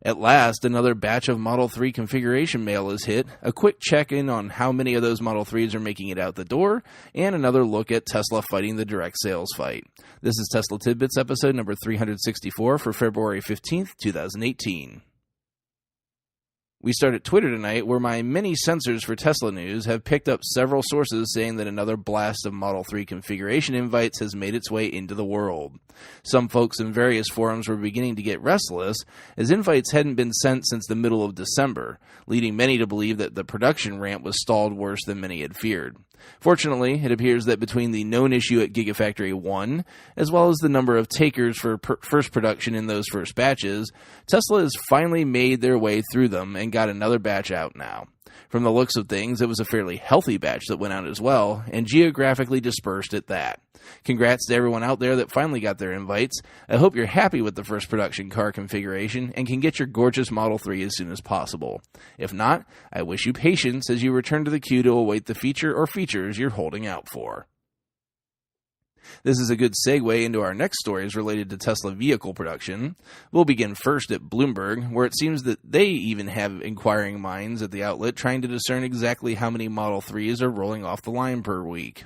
At last, another batch of Model 3 configuration mail is hit, a quick check-in on how many of those Model 3s are making it out the door, and another look at Tesla fighting the direct sales fight. This is Tesla Tidbits episode number 364 for February 15th, 2018. We start at Twitter tonight, where my many censors for Tesla news have picked up several sources saying that another blast of Model 3 configuration invites has made its way into the world. Some folks in various forums were beginning to get restless, as invites hadn't been sent since the middle of December, leading many to believe that the production ramp was stalled worse than many had feared. Fortunately, it appears that between the known issue at Gigafactory 1, as well as the number of takers for first production in those first batches, Tesla has finally made their way through them and got another batch out now. From the looks of things, it was a fairly healthy batch that went out as well, and geographically dispersed at that. Congrats to everyone out there that finally got their invites. I hope you're happy with the first production car configuration and can get your gorgeous Model 3 as soon as possible. If not, I wish you patience as you return to the queue to await the feature or features you're holding out for. This is a good segue into our next stories related to Tesla vehicle production. We'll begin first at Bloomberg, where it seems that they even have inquiring minds at the outlet trying to discern exactly how many Model 3s are rolling off the line per week.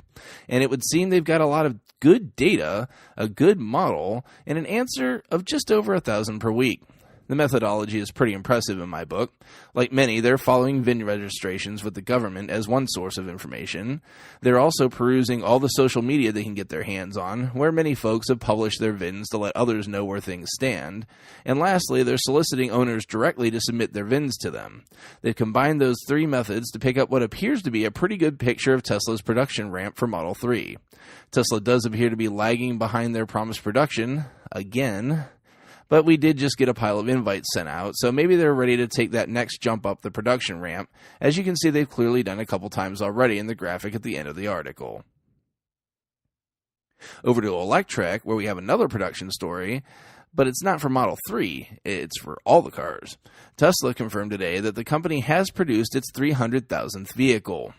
And it would seem they've got a lot of good data, a good model, and an answer of just over 1,000 per week. The methodology is pretty impressive in my book. Like many, they're following VIN registrations with the government as one source of information. They're also perusing all the social media they can get their hands on, where many folks have published their VINs to let others know where things stand. And lastly, they're soliciting owners directly to submit their VINs to them. They've combined those three methods to pick up what appears to be a pretty good picture of Tesla's production ramp for Model 3. Tesla does appear to be lagging behind their promised production, again. But we did just get a pile of invites sent out, so maybe they're ready to take that next jump up the production ramp. As you can see, they've clearly done a couple times already in the graphic at the end of the article. Over to Electrek, where we have another production story, but it's not for Model 3, it's for all the cars. Tesla confirmed today that the company has produced its 300,000th vehicle.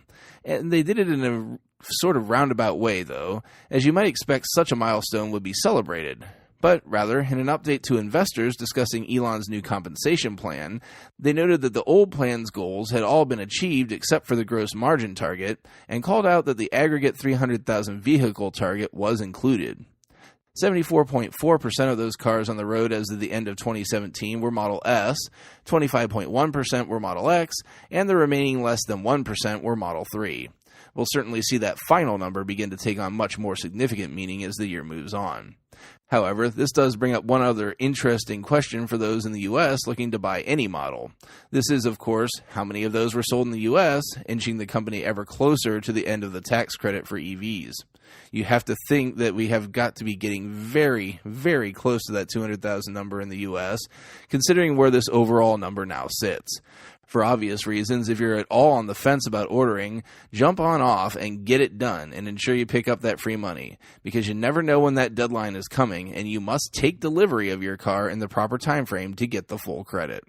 And they did it in a sort of roundabout way, though, as you might expect such a milestone would be celebrated. But rather, in an update to investors discussing Elon's new compensation plan, they noted that the old plan's goals had all been achieved except for the gross margin target, and called out that the aggregate 300,000 vehicle target was included. 74.4% of those cars on the road as of the end of 2017 were Model S, 25.1% were Model X, and the remaining less than 1% were Model 3. We'll certainly see that final number begin to take on much more significant meaning as the year moves on. However, this does bring up one other interesting question for those in the U.S. looking to buy any model. This is, of course, how many of those were sold in the U.S., inching the company ever closer to the end of the tax credit for EVs. You have to think that we have got to be getting very, very close to that 200,000 number in the U.S., considering where this overall number now sits. For obvious reasons, if you're at all on the fence about ordering, jump on off and get it done and ensure you pick up that free money, because you never know when that deadline is coming and you must take delivery of your car in the proper time frame to get the full credit.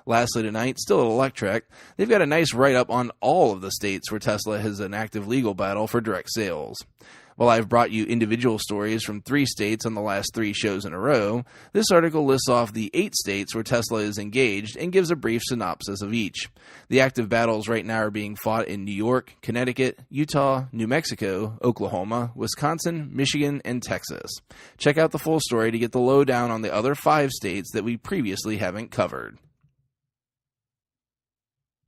Lastly tonight, still at Electrek, they've got a nice write-up on all of the states where Tesla has an active legal battle for direct sales. While I've brought you individual stories from 3 states on the last 3 shows in a row, this article lists off the 8 states where Tesla is engaged and gives a brief synopsis of each. The active battles right now are being fought in New York, Connecticut, Utah, New Mexico, Oklahoma, Wisconsin, Michigan, and Texas. Check out the full story to get the lowdown on the other 5 states that we previously haven't covered.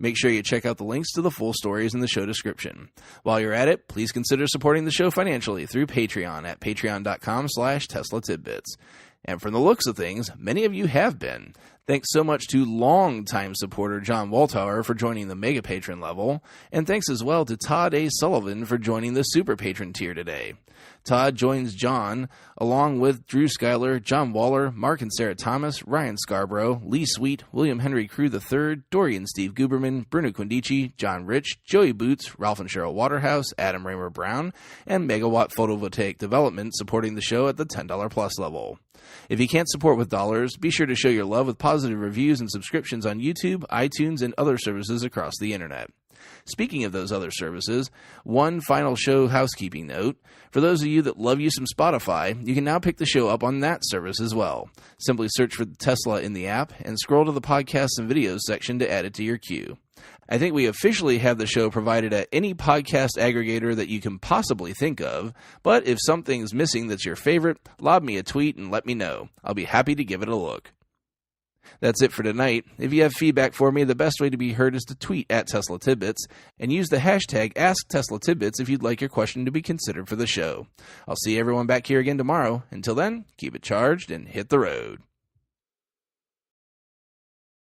Make sure you check out the links to the full stories in the show description. While you're at it, please consider supporting the show financially through Patreon at patreon.com/Tesla Tidbits. And from the looks of things, many of you have been. Thanks so much to longtime supporter John Waltauer for joining the Mega Patron level, and thanks as well to Todd A. Sullivan for joining the Super Patron tier today. Todd joins John, along with Drew Schuyler, John Waller, Mark and Sarah Thomas, Ryan Scarborough, Lee Sweet, William Henry Crew III, Dorian Steve Guberman, Bruno Quindici, John Rich, Joey Boots, Ralph and Cheryl Waterhouse, Adam Raymer Brown, and Megawatt Photovoltaic Development supporting the show at the $10 plus level. If you can't support with dollars, be sure to show your love with positive reviews and subscriptions on YouTube, iTunes, and other services across the internet. Speaking of those other services, one final show housekeeping note. For those of you that love you some Spotify, you can now pick the show up on that service as well. Simply search for Tesla in the app and scroll to the podcasts and videos section to add it to your queue. I think we officially have the show provided at any podcast aggregator that you can possibly think of, but if something's missing that's your favorite, lob me a tweet and let me know. I'll be happy to give it a look. That's it for tonight. If you have feedback for me, the best way to be heard is to tweet at Tesla Tidbits and use the hashtag AskTeslaTidbits if you'd like your question to be considered for the show. I'll see everyone back here again tomorrow. Until then, keep it charged and hit the road.